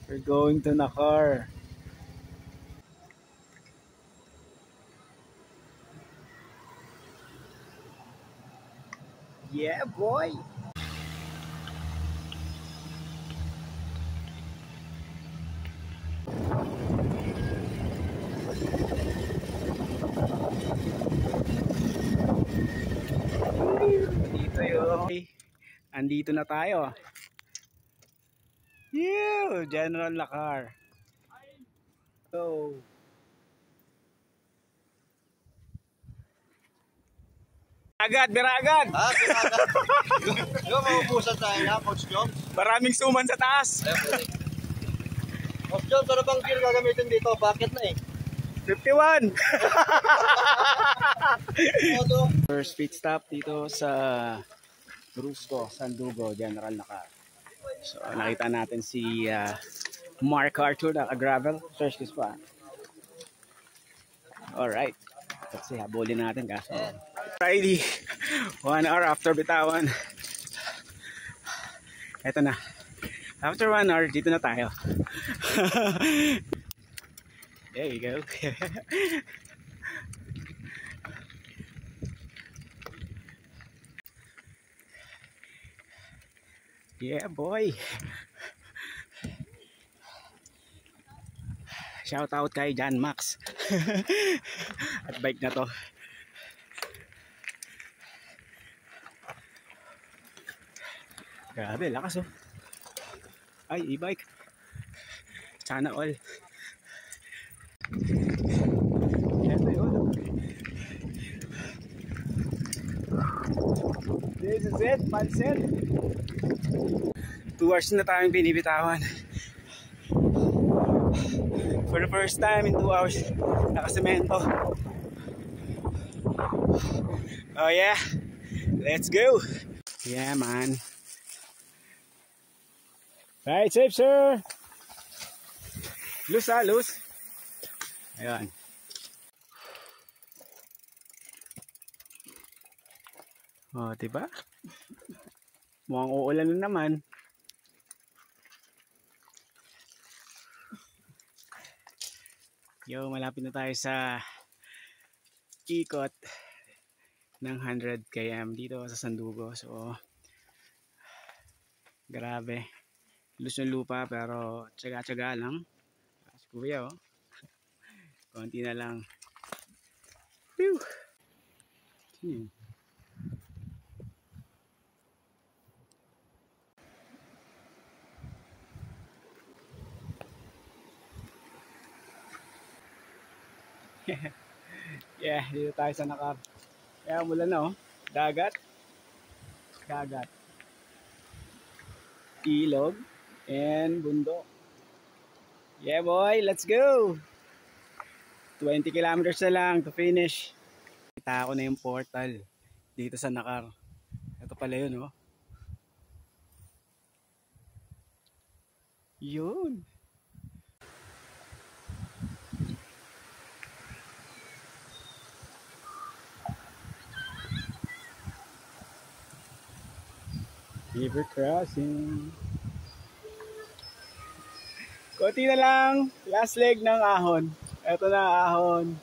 We're going to Nakar. Yeah, boy! Dito yun. Andito na tayo. Yeah, General Nakar. So, agad, biraagad! Ah, pinagad. Yung maubusan tayo na, Coach Job. Maraming suman sa taas. Coach Job, ano bang gear gagamitin dito? Bakit na eh? 51! Moto. First pit stop dito sa Brusco, Sandugo, General Nakar. So nakita natin si Mark Arthur na gravel. Search this pa. Alright. Kasi habulin natin kaso. Friday, 1 hour after bitawan. Eto na. After 1 hour, dito na tayo. There you go. Yeah, boy. Shout out kay John Max. At bike na to. Grabe, lakas oh. Ay, e-bike. Sana all. Ito yun. This is it, pansit. 2 hours na tayong binibitawan. For the first time in 2 hours, nakasemento. Oh yeah, let's go. Yeah man. Right, safe sir. Loose loose. Ayan. Oh, diba? Mukhang uulan na naman. Yo, malapit na tayo sa ikot ng 100 km dito sa Sandugo. So, grabe. Lus yung lupa pero tsaga-tsaga lang. Si Kuya oh. Konti na lang. Whew. Yeah, dito tayo sa Nakar. Kaya mula na oh. Dagat. Dagat. Ilog. And bundok. Yeah boy, let's go! 20 kilometers na lang to finish. Kita ko na yung portal dito sa Nakar. Ito pala yun oh. Yun. River crossing. Konti na lang. Last leg ng ahon. Ito na ahon.